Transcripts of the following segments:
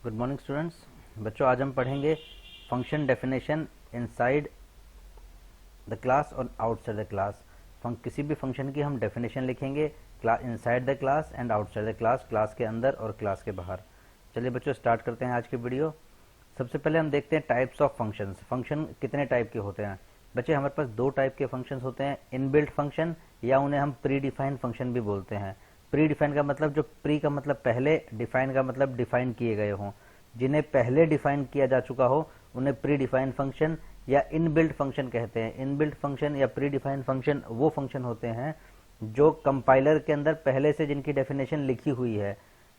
Good morning students. बच्चों, आज हम पढ़ेंगे function definition inside the class और आउटसाइड द क्लास। किसी भी फंक्शन की हम डेफिनेशन लिखेंगे inside the class and outside the class, class के अंदर और क्लास के बाहर। चलिए बच्चों, स्टार्ट करते हैं आज की वीडियो। सबसे पहले हम देखते हैं टाइप्स ऑफ फंक्शंस। फंक्शन कितने टाइप के होते हैं बच्चे? हमारे पास दो टाइप के फंक्शंस होते हैं, इनबिल्ट फंक्शन या उन्हें हम प्री डिफाइंड फंक्शन भी बोलते हैं। प्री डिफाइन का मतलब, जो प्री का मतलब पहले, डिफाइन का मतलब डिफाइन किए गए हों, जिन्हें पहले डिफाइन किया जा चुका हो उन्हें प्री डिफाइंड फंक्शन या इनबिल्ट फंक्शन कहते हैं। इनबिल्ट फंक्शन या प्री डिफाइंड फंक्शन वो फंक्शन होते हैं जो कंपाइलर के अंदर पहले से जिनकी डेफिनेशन लिखी हुई है।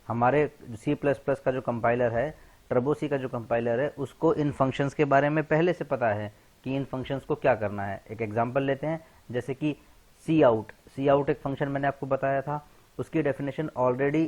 हमारे C++ का जो कंपाइलर है, टर्बो सी का जो कंपाइलर है, उसको इन फंक्शंस के बारे में पहले से पता है कि इन फंक्शंस को क्या करना है। एक एग्जांपल लेते हैं, जैसे कि सी आउट एक फंक्शन मैंने आपको बताया था, उसकी डेफिनेशन ऑलरेडी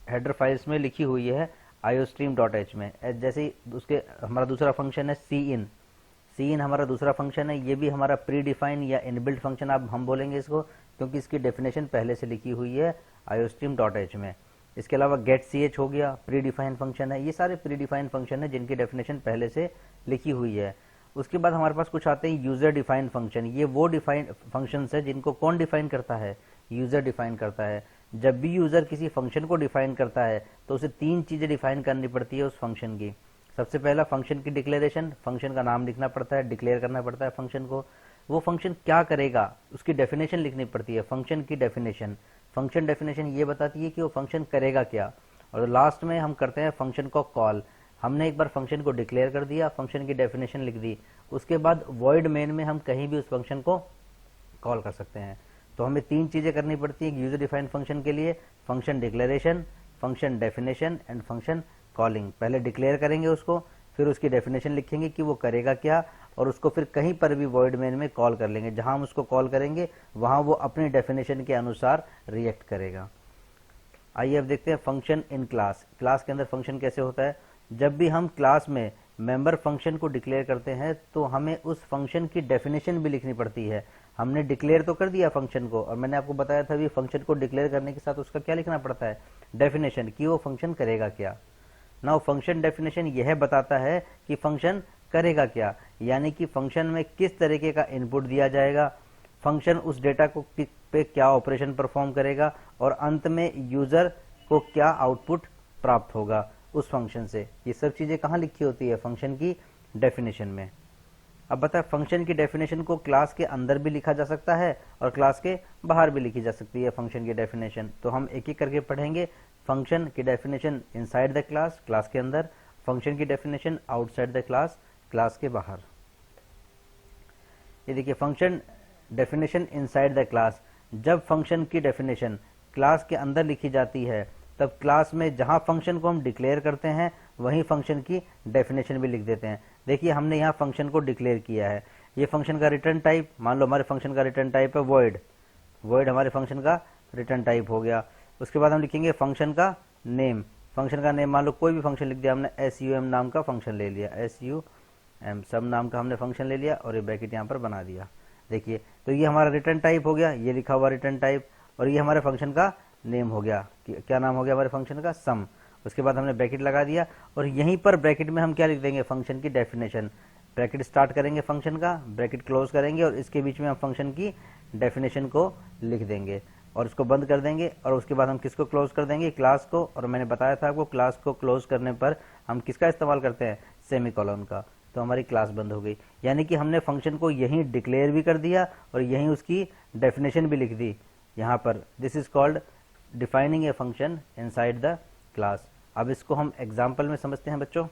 हेडर फाइल्स में लिखी हुई है iostream.h में। जैसे ही उसके हमारा दूसरा फंक्शन है सी इन हमारा दूसरा फंक्शन है, ये भी हमारा प्री डिफाइन या इनबिल्ट फंक्शन आप हम बोलेंगे इसको, क्योंकि इसकी डेफिनेशन पहले से लिखी हुई है iostream.h में। इसके अलावा getch हो गया, प्री डिफाइन फंक्शन है। ये सारे प्री डिफाइन फंक्शन है जिनकी डेफिनेशन पहले से लिखी हुई है। उसके बाद हमारे पास कुछ आते हैं यूजर डिफाइन फंक्शन। ये वो डिफाइन फंक्शन है जिनको कौन डिफाइन करता है? यूजर डिफाइन करता है। जब भी यूजर किसी फंक्शन को डिफाइन करता है तो उसे तीन चीजें डिफाइन करनी पड़ती है उस फंक्शन की। सबसे पहला फंक्शन की डिक्लेरेशन, फंक्शन का नाम लिखना पड़ता है, डिक्लेयर करना पड़ता है फंक्शन को। वो फंक्शन क्या करेगा उसकी डेफिनेशन लिखनी पड़ती है, फंक्शन की डेफिनेशन। फंक्शन डेफिनेशन ये बताती है कि वो फंक्शन करेगा क्या। और लास्ट में हम करते हैं फंक्शन को कॉल। हमने एक बार फंक्शन को डिक्लेयर कर दिया, फंक्शन की डेफिनेशन लिख दी, उसके बाद वॉइड मेन में हम कहीं भी उस फंक्शन को कॉल कर सकते हैं। तो हमें तीन चीजें करनी पड़ती है यूजर डिफाइंड फंक्शन के लिए, function declaration, function definition and function calling. पहले डिक्लेयर करेंगे उसको, फिर उसकी डेफिनेशन लिखेंगे कि वो करेगा क्या, और उसको फिर कहीं पर भी वॉइड मेन में कॉल कर लेंगे। जहां हम उसको कॉल करेंगे वहां वो अपनी डेफिनेशन के अनुसार रिएक्ट करेगा। आइए अब देखते हैं फंक्शन इन क्लास। क्लास के अंदर फंक्शन कैसे होता है? जब भी हम क्लास में मेंबर फंक्शन को डिक्लेयर करते हैं तो हमें उस फंक्शन की डेफिनेशन भी लिखनी पड़ती है। हमने डिक्लेयर तो कर दिया फंक्शन को, और मैंने आपको बताया था भी फंक्शन को डिक्लेयर करने के साथ उसका क्या लिखना पड़ता है? डेफिनेशन, कि वो फंक्शन करेगा क्या। नाउ फंक्शन डेफिनेशन यह बताता है कि फंक्शन करेगा क्या, यानी कि फंक्शन में किस तरीके का इनपुट दिया जाएगा, फंक्शन उस डेटा को पे क्या ऑपरेशन परफॉर्म करेगा, और अंत में यूजर को क्या आउटपुट प्राप्त होगा उस फंक्शन से। ये सब चीजें कहाँ लिखी होती है? फंक्शन की डेफिनेशन में। अब बता, फंक्शन की डेफिनेशन को क्लास के अंदर भी लिखा जा सकता है और क्लास के बाहर भी लिखी जा सकती है फंक्शन की डेफिनेशन। तो हम एक एक करके पढ़ेंगे। फंक्शन की definition inside the class, class के अंदर। फंक्शन की definition outside the class, class के बाहर। ये देखिए, function definition inside the class. जब फंक्शन की डेफिनेशन क्लास के अंदर लिखी जाती है तब क्लास में जहां फंक्शन को हम डिक्लेयर करते हैं वहीं फंक्शन की डेफिनेशन भी लिख देते हैं। देखिए, हमने यहाँ फंक्शन को डिक्लेयर किया है। ये फंक्शन का रिटर्न टाइप, मान लो हमारे फंक्शन का रिटर्न टाइप है वॉइड। वॉइड हमारे फंक्शन का रिटर्न टाइप हो गया। उसके बाद हम लिखेंगे फंक्शन का नेम। फंक्शन का नेम मान लो कोई भी फंक्शन लिख दिया हमने, SUM नाम का फंक्शन ले लिया, SUM सब नाम का हमने फंक्शन ले लिया और ये ब्रैकेट यहाँ पर बना दिया। देखिए, तो ये हमारा रिटर्न टाइप हो गया, ये लिखा हुआ रिटर्न टाइप, और ये हमारे फंक्शन का नेम हो गया। क्या नाम हो गया हमारे फंक्शन का? सम। उसके बाद हमने ब्रैकेट लगा दिया, और यहीं पर ब्रैकेट में हम क्या लिख देंगे? फंक्शन की डेफिनेशन। ब्रैकेट स्टार्ट करेंगे फंक्शन का, ब्रैकेट क्लोज करेंगे, और इसके बीच में हम फंक्शन की डेफिनेशन को लिख देंगे और इसको बंद कर देंगे। और उसके बाद हम किसको क्लोज कर देंगे? क्लास को। और मैंने बताया था आपको, क्लास को क्लोज करने पर हम किसका इस्तेमाल करते हैं? सेमीकोलन का। तो हमारी क्लास बंद हो गई, यानी कि हमने फंक्शन को यहीं डिक्लेयर भी कर दिया और यहीं उसकी डेफिनेशन भी लिख दी यहाँ पर। This is called defining a function inside the class. अब इसको हम एग्जाम्पल में समझते हैं बच्चों।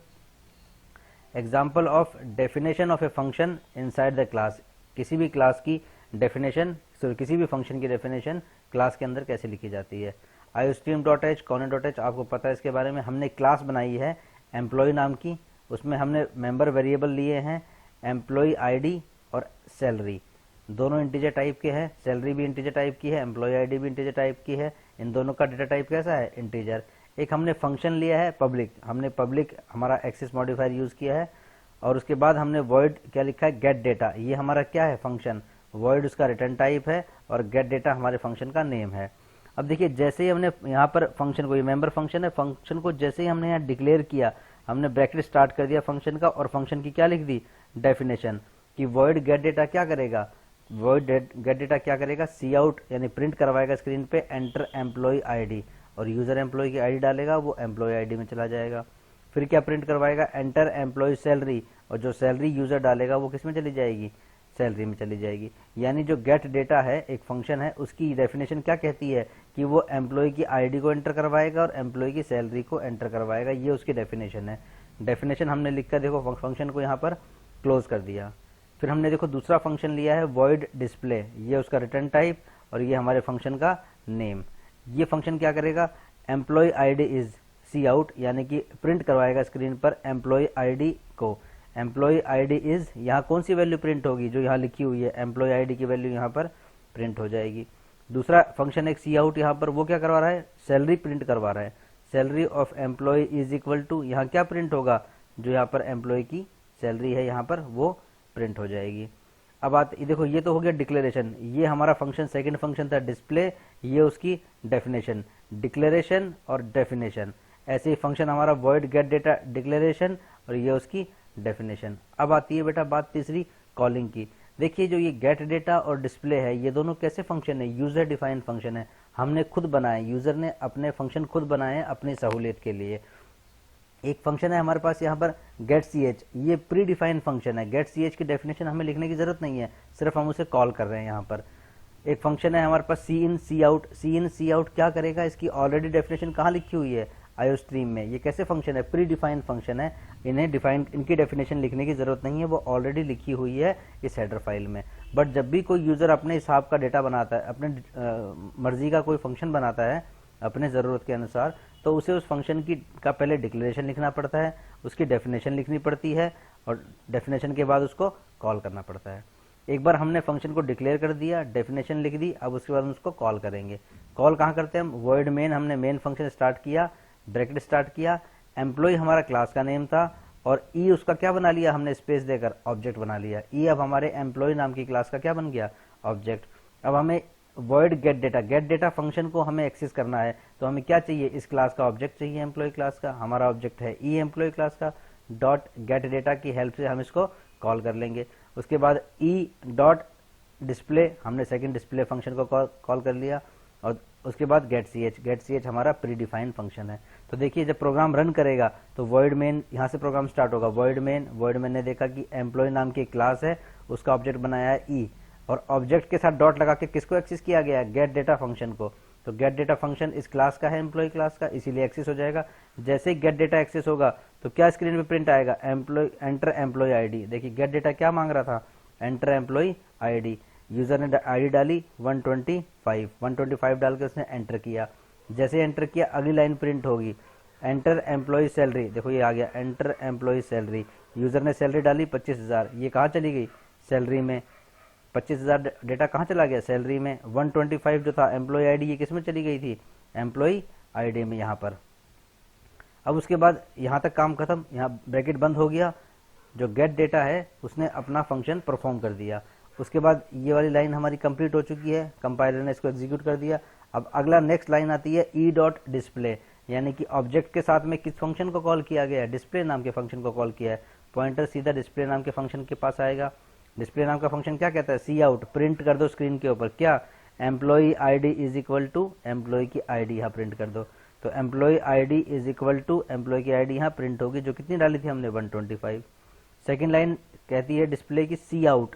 Example of definition of a function inside the class. किसी भी क्लास की डेफिनेशन, किसी भी फंक्शन की डेफिनेशन क्लास के अंदर कैसे लिखी जाती है। iostream.h, Connet.h आपको पता है इसके बारे में। हमने क्लास बनाई है एम्प्लॉय नाम की, उसमें हमने मेंबर वेरिएबल लिए हैं एम्प्लॉय ID और सैलरी। दोनों इंटीजर टाइप के हैं, सैलरी भी इंटीजर टाइप की है, एम्प्लॉय ID भी इंटीजर टाइप की है। इन दोनों का डेटा टाइप कैसा है? इंटीजर। एक हमने फंक्शन लिया है पब्लिक, हमने पब्लिक हमारा एक्सेस मॉडिफायर यूज किया है, और उसके बाद हमने वॉइड क्या लिखा है? Gate data. ये हमारा क्या है? फंक्शन। वॉइड उसका रिटर्न टाइप है और गेट डेटा हमारे फंक्शन का नेम है। अब देखिए, जैसे ही हमने यहाँ पर फंक्शन को, ये मेंबर फंक्शन है, फंक्शन को जैसे ही हमने यहाँ डिक्लेयर किया, हमने ब्रैकेट स्टार्ट कर दिया फंक्शन का और फंक्शन की क्या लिख दी, डेफिनेशन, कि वॉइड गेट डेटा क्या करेगा, वॉइड गेट डेटा क्या करेगा, सी आउट यानी प्रिंट करवाएगा स्क्रीन पे एंटर एम्प्लॉय आईडी, और यूजर एम्प्लॉय की आईडी डालेगा वो एम्प्लॉय आईडी में चला जाएगा। फिर क्या प्रिंट करवाएगा, एंटर एम्प्लॉय सैलरी, और जो सैलरी यूजर डालेगा वो किस में चली जाएगी, सैलरी में चली जाएगी। यानी जो गेट डेटा है एक फंक्शन है, उसकी डेफिनेशन क्या कहती है कि वो एम्प्लॉय की आईडी को एंटर करवाएगा और एम्प्लॉय की सैलरी को एंटर करवाएगा, ये उसकी डेफिनेशन है। डेफिनेशन हमने लिखकर देखो फंक्शन को यहाँ पर क्लोज कर दिया। फिर हमने देखो दूसरा फंक्शन लिया है वॉइड डिस्प्ले, ये उसका रिटर्न टाइप और ये हमारे फंक्शन का नेम। ये फंक्शन क्या करेगा, employee ID is C out, यानी कि प्रिंट करवाएगा स्क्रीन पर एम्प्लॉय आईडी को। एम्प्लॉय आईडी इज, यहाँ कौन सी वैल्यू प्रिंट होगी, जो यहाँ लिखी हुई है एम्प्लॉय आईडी की वैल्यू यहाँ पर प्रिंट हो जाएगी। दूसरा फंक्शन एक सी आउट, यहाँ पर वो क्या करवा रहा है, सैलरी प्रिंट करवा रहा है। Salary of employ is equal to, यहाँ क्या प्रिंट होगा, जो यहाँ पर एम्प्लॉय की सैलरी है यहाँ पर वो प्रिंट हो जाएगी। अब बात देखो, ये तो हो गया डिक्लेरेशन, ये हमारा फंक्शन सेकंड फंक्शन था डिस्प्ले, ये उसकी डेफिनेशन, डिक्लेरेशन और डेफिनेशन। ऐसे ही फंक्शन हमारा वॉइड गेट डेटा डिक्लेरेशन और ये उसकी डेफिनेशन। अब आती है बेटा बात तीसरी कॉलिंग की। देखिए जो ये गेट डेटा और डिस्प्ले है ये दोनों कैसे फंक्शन है, यूजर डिफाइंड फंक्शन है, हमने खुद बनाए, यूजर ने अपने फंक्शन खुद बनाए हैं अपनी सहूलियत के लिए। एक फंक्शन है हमारे पास यहाँ पर गेट सी एच, ये प्री डिफाइंड फंक्शन है, गेट सी एच की डेफिनेशन हमें लिखने की जरूरत नहीं है, सिर्फ हम उसे कॉल कर रहे हैं यहाँ पर। एक फंक्शन है हमारे पास सी इन सी आउट, सी इन सी आउट क्या करेगा, इसकी ऑलरेडी डेफिनेशन कहाँ लिखी हुई है, आईओ स्ट्रीम में। ये कैसे फंक्शन है, प्री डिफाइंड फंक्शन है, इन्हें डिफाइन इनकी डेफिनेशन लिखने की जरूरत नहीं है, वो ऑलरेडी लिखी हुई है इस हेडर फाइल में। बट जब भी कोई यूजर अपने हिसाब का डेटा बनाता है, अपने मर्जी का कोई फंक्शन बनाता है अपने ज़रूरत के अनुसार, तो उसे उस फंक्शन की का पहले डिक्लेरेशन लिखना पड़ता है, उसकी डेफिनेशन लिखनी पड़ती है और डेफिनेशन के बाद उसको कॉल करना पड़ता है। एक बार हमने फंक्शन को डिक्लेयर कर दिया, डेफिनेशन लिख दी, अब उसके बाद हम उसको कॉल करेंगे। कॉल कहाँ करते हैं हम, वॉइड मेन, हमने मेन फंक्शन स्टार्ट किया, ब्रैकेट स्टार्ट किया, एम्प्लॉय हमारा क्लास का नेम था और ई उसका क्या बना लिया हमने, स्पेस देकर ऑब्जेक्ट बना लिया। ई अब हमारे एम्प्लॉय नाम की क्लास का क्या बन गया, ऑब्जेक्ट। अब हमें वॉइड गेट डेटा फंक्शन को हमें एक्सेस करना है, तो हमें क्या चाहिए, इस क्लास का ऑब्जेक्ट चाहिए एम्प्लॉय क्लास का, हमारा ऑब्जेक्ट है ई एम्प्लॉय क्लास का। डॉट गेट डेटा की हेल्प से हम इसको कॉल कर लेंगे। उसके बाद ई डॉट डिस्प्ले, हमने सेकंड डिस्प्ले फंक्शन को कॉल कर लिया और उसके बाद गेट सी एच हमारा प्री डिफाइंड फंक्शन है। तो देखिए जब प्रोग्राम रन करेगा तो वॉइड मेन, यहाँ से प्रोग्राम स्टार्ट होगा, वॉइड मेन ने देखा कि एम्प्लॉय नाम की क्लास है, उसका ऑब्जेक्ट बनाया है ई, और ऑब्जेक्ट के साथ डॉट लगा के किसको एक्सेस किया गया है, गेट डेटा फंक्शन को। तो गेट डेटा फंक्शन इस क्लास का है, एम्प्लॉय क्लास का, इसीलिए एक्सेस हो जाएगा। जैसे ही गेट डेटा एक्सेस होगा तो क्या स्क्रीन पे प्रिंट आएगा, एंटर एम्प्लॉय आईडी। देखिए गेट डेटा क्या मांग रहा था, एंटर एम्प्लॉय आईडी। यूजर ने आईडी डाली 125 डाल के उसने एंटर किया। जैसे एंटर किया अगली लाइन प्रिंट होगी, एंटर एम्प्लॉय सैलरी। देखो ये आ गया एंटर एम्प्लॉय सैलरी, यूजर ने सैलरी डाली 25,000, ये कहाँ चली गई, सैलरी में। 25,000 डेटा कहाँ चला गया, सैलरी में। 125 जो था एम्प्लॉय आईडी, ये किस में चली गई थी, एम्प्लॉय आईडी में यहाँ पर। अब उसके बाद यहाँ तक काम खत्म, यहाँ ब्रैकेट बंद हो गया, जो गेट डेटा है उसने अपना फंक्शन परफॉर्म कर दिया। उसके बाद ये वाली लाइन हमारी कंप्लीट हो चुकी है, कंपाइलर ने इसको एग्जीक्यूट कर दिया। अब अगला नेक्स्ट लाइन आती है ई डॉट डिस्प्ले, यानी कि ऑब्जेक्ट के साथ में किस फंक्शन को कॉल किया गया है, डिस्प्ले नाम के फंक्शन को कॉल किया है। पॉइंटर सीधा डिस्प्ले नाम के फंक्शन के पास आएगा। डिस्प्ले नाम का फंक्शन क्या कहता है, सी आउट, प्रिंट कर दो स्क्रीन के ऊपर क्या, employee ID is equal to employ की आईडी, यहाँ प्रिंट कर दो। तो employee ID is equal to employ की आईडी यहाँ प्रिंट होगी, जो कितनी डाली थी हमने, 125। सेकेंड लाइन कहती है डिस्प्ले की C out,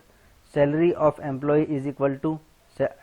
salary of employ is equal to,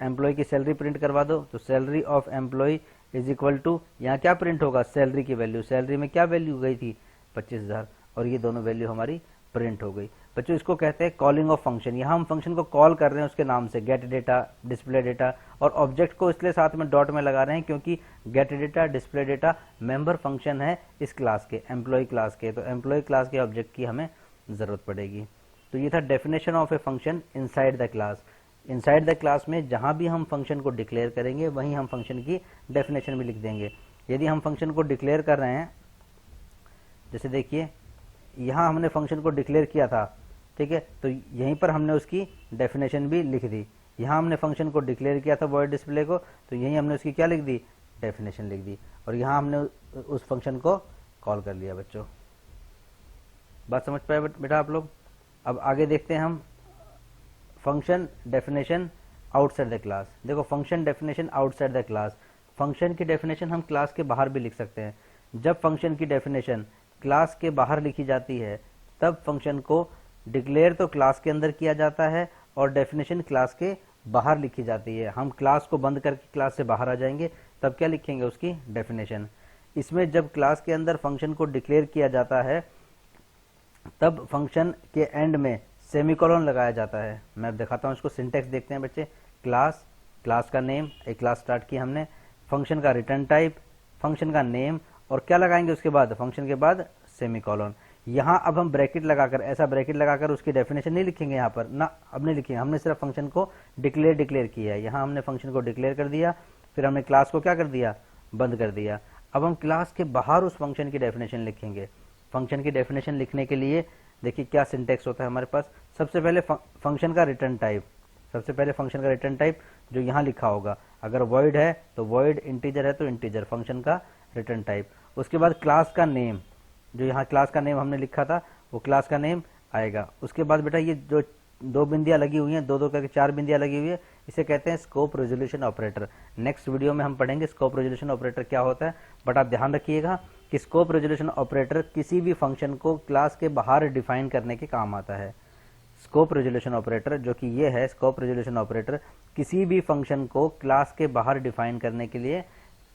employ की सैलरी प्रिंट करवा दो। तो salary of employ is equal to, यहाँ क्या प्रिंट होगा, सैलरी की वैल्यू। सैलरी में क्या वैल्यू गई थी, 25,000, और ये दोनों वैल्यू हमारी प्रिंट हो गई। बच्चों इसको कहते हैं कॉलिंग ऑफ फंक्शन। यहाँ हम फंक्शन को कॉल कर रहे हैं उसके नाम से, गेट डेटा, डिस्प्ले डेटा, और ऑब्जेक्ट को इसलिए साथ में डॉट में लगा रहे हैं क्योंकि gate data, display data member function है इस क्लास के, एम्प्लॉय क्लास के। तो एम्प्लॉय क्लास के ऑब्जेक्ट की हमें जरूरत पड़ेगी। तो ये था definition of a function inside the class. Inside the class में जहां भी हम फंक्शन को डिक्लेयर करेंगे वहीं हम फंक्शन की डेफिनेशन भी लिख देंगे। यदि हम फंक्शन को डिक्लेयर कर रहे हैं, जैसे देखिए यहाँ हमने फंक्शन को डिक्लेयर किया था, ठीक है, तो यहीं पर हमने उसकी डेफिनेशन भी लिख दी। यहाँ हमने फंक्शन को डिक्लेयर किया था वॉइड डिस्प्ले को, तो यहीं हमने उसकी क्या लिख दी, डेफिनेशन लिख दी, और यहाँ हमने उस फंक्शन को कॉल कर लिया बच्चों। बात समझ पाए बेटा आप लोग। अब आगे देखते हैं हम function definition outside the class. देखो function definition outside the class, function की डेफिनेशन हम क्लास के बाहर भी लिख सकते हैं। जब फंक्शन की डेफिनेशन क्लास के बाहर लिखी जाती है तब फंक्शन को डिक्लेयर तो क्लास के अंदर किया जाता है और डेफिनेशन क्लास के बाहर लिखी जाती है। हम क्लास को बंद करके क्लास से बाहर आ जाएंगे तब क्या लिखेंगे, उसकी डेफिनेशन। इसमें जब क्लास के अंदर फंक्शन को डिक्लेयर किया जाता है तब फंक्शन के एंड में सेमीकोलन लगाया जाता है। मैं दिखाता हूँ इसको, सिंटेक्स देखते हैं बच्चे। क्लास, क्लास का नेम, एक क्लास स्टार्ट की हमने, फंक्शन का रिटर्न टाइप, फंक्शन का नेम, और क्या लगाएंगे उसके बाद, फंक्शन के बाद सेमीकोलन। यहाँ अब हम ब्रैकेट लगाकर, ऐसा ब्रैकेट लगाकर उसकी डेफिनेशन नहीं लिखेंगे यहाँ पर ना, अब नहीं लिखेंगे, हमने सिर्फ फंक्शन को डिक्लेयर किया है। यहाँ हमने फंक्शन को डिक्लेयर कर दिया, फिर हमने क्लास को क्या कर दिया, बंद कर दिया। अब हम क्लास के बाहर उस फंक्शन की डेफिनेशन लिखेंगे। फंक्शन की डेफिनेशन लिखने के लिए देखिए क्या सिंटेक्स होता है हमारे पास। सबसे पहले फंक्शन का रिटर्न टाइप, सबसे पहले फंक्शन का रिटर्न टाइप जो यहाँ लिखा होगा, अगर वॉइड है तो वॉइड, इंटीजर है तो इंटीजर, फंक्शन का रिटर्न टाइप। उसके बाद क्लास का नेम, जो यहाँ क्लास का नेम हमने लिखा था वो क्लास का नेम आएगा। उसके बाद बेटा ये जो दो बिंदियां लगी हुई हैं, दो दो करके चार बिंदियां लगी हुई है, इसे कहते हैं scope resolution operator. Next video में हम पढ़ेंगे स्कोप रेजोल्यूशन ऑपरेटर क्या होता है। बट आप ध्यान रखिएगा कि स्कोप रेजोल्यूशन ऑपरेटर किसी भी फंक्शन को क्लास के बाहर डिफाइन करने के काम आता है। स्कोप रेजोल्यूशन ऑपरेटर जो कि ये है, स्कोप रेजोल्यूशन ऑपरेटर किसी भी फंक्शन को क्लास के बाहर डिफाइन करने के लिए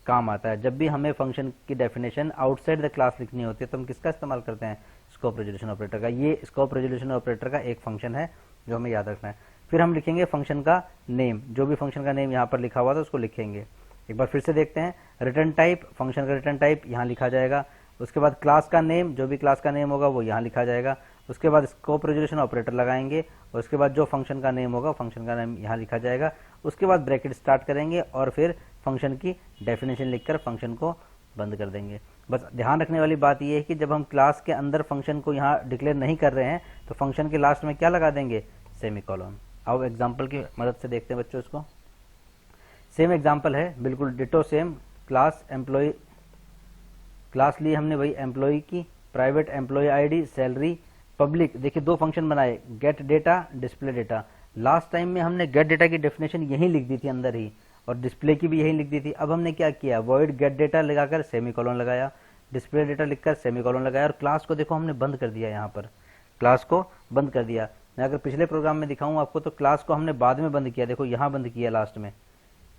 काम आता है। जब भी हमें फंक्शन की डेफिनेशन आउटसाइड द क्लास लिखनी होती है तो हम किसका इस्तेमाल करते हैं, स्कोप रेजोल्यूशन ऑपरेटर का। ये स्कोप रेजोल्यूशन ऑपरेटर का एक फंक्शन है जो हमें याद रखना है। फिर हम लिखेंगे फंक्शन का नेम, जो भी फंक्शन का नेम यहाँ पर लिखा हुआ था उसको लिखेंगे। एक बार फिर से देखते हैं, रिटर्न टाइप, फंक्शन का रिटर्न टाइप यहाँ लिखा जाएगा। उसके बाद क्लास का नेम, जो भी क्लास का नेम होगा वो यहाँ लिखा जाएगा। उसके बाद स्कोप रेजोल्यूशन ऑपरेटर लगाएंगे और उसके बाद जो फंक्शन का नेम होगा फंक्शन का नेम यहाँ लिखा जाएगा। उसके बाद ब्रैकेट स्टार्ट करेंगे और फिर फंक्शन की डेफिनेशन लिखकर फंक्शन को बंद कर देंगे। बस ध्यान रखने वाली बात यह है कि जब हम क्लास के अंदर फंक्शन को यहाँ डिक्लेयर नहीं कर रहे हैं तो फंक्शन के लास्ट में क्या लगा देंगे, सेमीकोलन। अब एग्जाम्पल की मदद से देखते हैं बच्चों इसको। सेम एग्जाम्पल है, बिल्कुल ditto same. Class employ, class ली हमने वही एम्प्लॉय की, private employ ID, salary, public. देखिए दो फंक्शन बनाए, get data, display data. Last time में हमने गेट डेटा की डेफिनेशन यही लिख दी थी अंदर ही, और डिस्प्ले की भी यही लिख दी थी। अब हमने क्या किया, वॉइड गेट डेटा लगाकर सेमीकोलन लगाया, डिस्प्ले डेटा लिखकर सेमीकोलन लगाया, और क्लास को देखो हमने बंद कर दिया। यहाँ पर क्लास को बंद कर दिया। मैं अगर पिछले प्रोग्राम में दिखाऊं आपको तो क्लास को हमने बाद में बंद किया, देखो यहाँ बंद किया, लास्ट में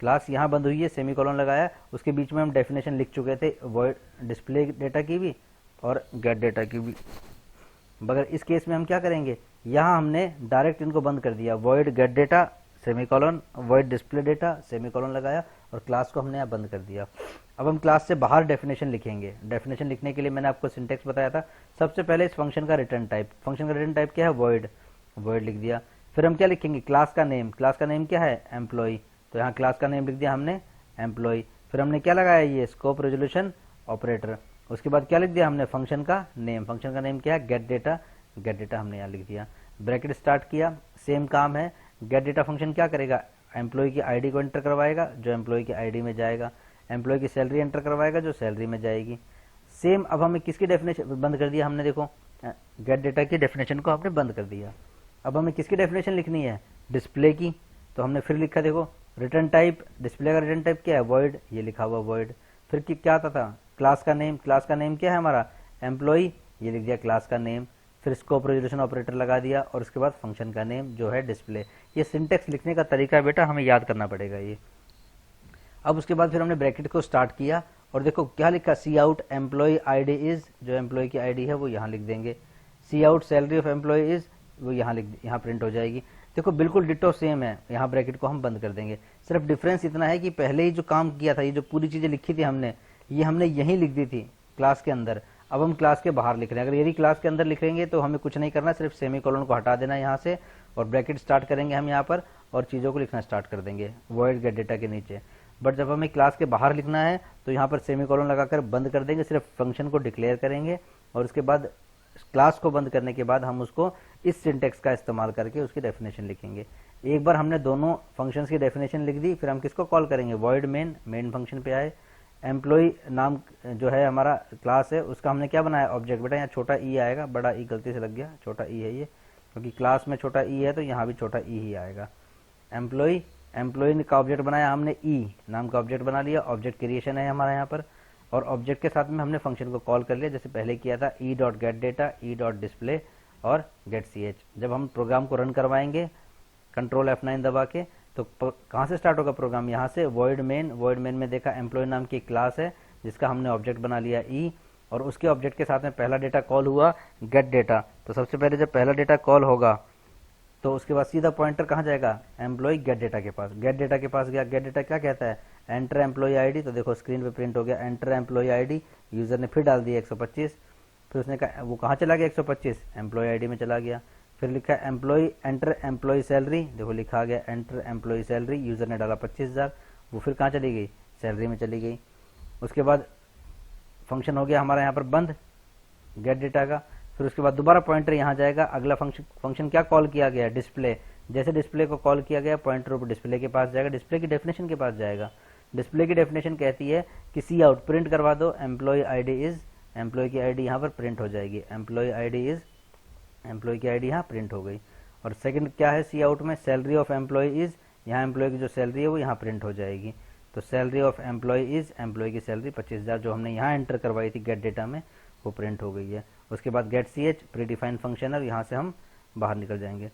क्लास यहाँ बंद हुई है, सेमीकोलन लगाया, उसके बीच में हम डेफिनेशन लिख चुके थे, वॉइड डिस्प्ले डेटा की भी और गेट डेटा की भी। मगर इस केस में हम क्या करेंगे, यहाँ हमने डायरेक्ट इनको बंद कर दिया, void gate data semicolon, void display data semicolon लगाया और क्लास को हमने यहाँ बंद कर दिया। अब हम क्लास से बाहर डेफिनेशन लिखेंगे। डेफिनेशन लिखने के लिए मैंने आपको सिंटेक्स बताया था। सबसे पहले इस फंक्शन का रिटर्न टाइप, फंक्शन का रिटर्न टाइप क्या है, वॉइड, वॉइड लिख दिया। फिर हम क्या लिखेंगे, क्लास का नेम, क्लास का नेम क्या है, एम्प्लॉय, तो यहाँ क्लास का नेम लिख दिया हमने, एम्प्लॉय। फिर हमने क्या लगाया, ये स्कोप रेजोल्यूशन ऑपरेटर। उसके बाद क्या लिख दिया हमने, फंक्शन का नेम, फंक्शन का नेम क्या है, गेट डेटा, गेट डेटा हमने यहाँ लिख दिया। ब्रैकेट स्टार्ट किया, सेम काम है। गेट डेटा फंक्शन क्या करेगा, एम्प्लॉय की आईडी को एंटर करवाएगा जो एम्प्लॉय की आईडी में जाएगा, एम्प्लॉय की सैलरी एंटर करवाएगा जो सैलरी में जाएगी। सेम अब हमें किसकी डेफिनेशन बंद कर दिया हमने, देखो गेट डेटा की डेफिनेशन को हमने बंद कर दिया। अब हमें किसकी डेफिनेशन लिखनी है, डिस्प्ले की, तो हमने फिर लिखा, देखो रिटर्न टाइप, डिस्प्ले का रिटर्न टाइप क्या है, वॉइड, ये लिखा हुआ वॉइड। फिर क्या आता था, क्लास का नेम, क्लास का नेम क्या है हमारा, एम्प्लॉय, ये लिख दिया क्लास का नेम। फिर स्कोप रेजोल्यूशन ऑपरेटर लगा दिया और उसके बाद फंक्शन का नेम जो है डिस्प्ले। ये सिंटेक्स लिखने का तरीका है बेटा, हमें याद करना पड़ेगा ये। अब उसके बाद फिर हमने ब्रैकेट को स्टार्ट किया और देखो क्या लिखा, C out employ ID is, जो एम्प्लॉय की आईडी है वो यहाँ लिख देंगे। C out salary of employ is, वो यहाँ प्रिंट हो जाएगी। देखो बिल्कुल डिटो सेम है, यहाँ ब्रैकेट को हम बंद कर देंगे। सिर्फ डिफरेंस इतना है कि पहले ही जो काम किया था, ये जो पूरी चीजें लिखी थी हमने, ये हमने यहीं लिख दी थी क्लास के अंदर। अब हम क्लास के बाहर लिख रहे हैं। अगर यदि क्लास के अंदर लिखेंगे तो हमें कुछ नहीं करना, सिर्फ सेमीकोलन को हटा देना यहाँ से और ब्रैकेट स्टार्ट करेंगे हम यहाँ पर और चीज़ों को लिखना स्टार्ट कर देंगे वॉइड गेट डेटा के नीचे। बट जब हमें क्लास के बाहर लिखना है तो यहाँ पर सेमीकोलन लगाकर बंद कर देंगे, सिर्फ फंक्शन को डिक्लेयर करेंगे और उसके बाद क्लास को बंद करने के बाद हम उसको इस सिंटेक्स का इस्तेमाल करके उसकी डेफिनेशन लिखेंगे। एक बार हमने दोनों फंक्शंस की डेफिनेशन लिख दी, फिर हम किसको कॉल करेंगे, वॉइड मेन, मेन फंक्शन पे आए, एम्प्लॉय नाम जो है हमारा क्लास है उसका हमने क्या बनाया, ऑब्जेक्ट। बेटा यहाँ छोटा ई आएगा, बड़ा ई गलती से लग गया, छोटा ई है ये, क्योंकि क्लास में छोटा ई है तो यहाँ भी छोटा ई ही आएगा। एम्प्लॉय, एम्प्लॉय का ऑब्जेक्ट बनाया हमने, ई नाम का ऑब्जेक्ट बना लिया, ऑब्जेक्ट क्रिएशन है हमारा यहाँ पर, और ऑब्जेक्ट के साथ में हमने फंक्शन को कॉल कर लिया जैसे पहले किया था, E dot gate data, E dot display और गेट सी एच। जब हम प्रोग्राम को रन करवाएंगे कंट्रोल F9 दबा के, तो कहाँ से स्टार्ट होगा प्रोग्राम, यहाँ से वॉइड मेन। वॉइड मेन में देखा एम्प्लॉय नाम की क्लास है जिसका हमने ऑब्जेक्ट बना लिया ई, और उसके ऑब्जेक्ट के साथ में पहला डेटा कॉल हुआ गेट डेटा। तो सबसे पहले जब पहला डेटा कॉल होगा तो उसके बाद सीधा पॉइंटर कहाँ जाएगा, एम्प्लॉय गेट डेटा के पास। गेट डेटा के पास गया, गेट डेटा क्या कहता है, एंटर एम्प्लॉय आईडी। तो देखो स्क्रीन पे प्रिंट हो गया एंटर एम्प्लॉय आईडी, यूजर ने फिर डाल दिया 125, फिर उसने कहा वो कहाँ चला गया 125, एम्प्लॉय आईडी में चला गया। फिर लिखा एम्प्लॉय एंटर एम्प्लॉय सैलरी, देखो लिखा गया एंटर एम्प्लॉय सैलरी, यूजर ने डाला 25,000, वो फिर कहाँ चली गई, सैलरी में चली गई। उसके बाद फंक्शन हो गया हमारा यहाँ पर बंद गेट डेटा का। फिर उसके बाद दोबारा पॉइंटर यहाँ जाएगा, अगला फंक्शन क्या कॉल किया गया, डिस्प्ले। जैसे डिस्प्ले को कॉल किया गया पॉइंटर ऊपर डिस्प्ले के पास जाएगा, डिस्प्ले की डेफिनेशन के पास जाएगा। डिस्प्ले की डेफिनेशन कहती है कि सी आउट प्रिंट करवा दो एम्प्लॉय आईडी इज, एम्प्लॉय की आईडी यहाँ पर प्रिंट हो जाएगी, एम्प्लॉय आईडी इज, एम्प्लॉय की आईडी यहाँ प्रिंट हो गई। और सेकंड क्या है सी आउट में, सैलरी ऑफ एम्प्लॉय इज, यहाँ एम्प्लॉय की जो सैलरी है वो यहाँ प्रिंट हो जाएगी। तो salary of employ is, employee की सैलरी 25,000 जो हमने यहाँ एंटर करवाई थी गेट डेटा में वो प्रिंट हो गई है। उसके बाद get C H predefined function है, यहाँ से हम बाहर निकल जाएंगे।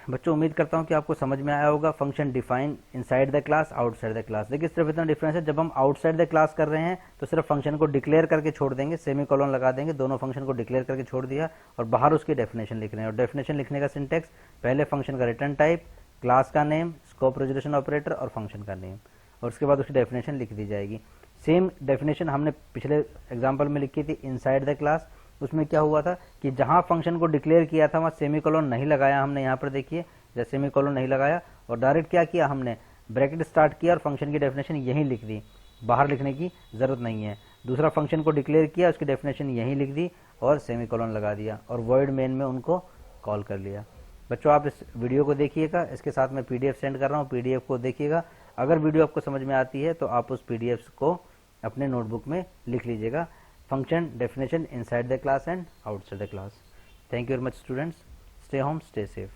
बच्चों उम्मीद करता हूँ कि आपको समझ में आया होगा। Function define inside the class, outside the class. देखिए सिर्फ इतना डिफरेंस है, जब हम आउटसाइड द क्लास कर रहे हैं तो सिर्फ फंक्शन को डिक्लेयर करके छोड़ देंगे, सेमी कॉलन लगा देंगे, दोनों फंक्शन को डिक्लेयर करके छोड़ दिया और बाहर उसकी डेफिनेशन लिख रहे हैं। और डेफिनेशन लिखने का सिंटेक्स पहले फंक्शन का रिटर्न टाइप, क्लास का नेम, स्कोप रेजोल्यूशन ऑपरेटर और फंक्शन का नेम, और उसके बाद उसकी डेफिनेशन लिख दी जाएगी। सेम डेफिनेशन हमने पिछले एग्जाम्पल में लिखी थी इनसाइड द क्लास। उसमें क्या हुआ था कि जहां फंक्शन को डिक्लेयर किया था वहां सेमीकोलन नहीं लगाया हमने, यहाँ पर देखिए जैसे सेमीकोलन नहीं लगाया और डायरेक्ट क्या किया हमने, ब्रैकेट स्टार्ट किया और फंक्शन की डेफिनेशन यहीं लिख दी, बाहर लिखने की जरूरत नहीं है। दूसरा फंक्शन को डिक्लेयर किया, उसकी डेफिनेशन यहीं लिख दी और सेमीकोलन लगा दिया और वॉइड मेन में उनको कॉल कर लिया। बच्चों आप इस वीडियो को देखिएगा, इसके साथ मैं पीडीएफ सेंड कर रहा हूँ, पीडीएफ को देखिएगा। अगर वीडियो आपको समझ में आती है तो आप उस पीडीएफ को अपने नोटबुक में लिख लीजिएगा। Function definition inside the class and outside the class. Thank you very much students, stay home, stay safe.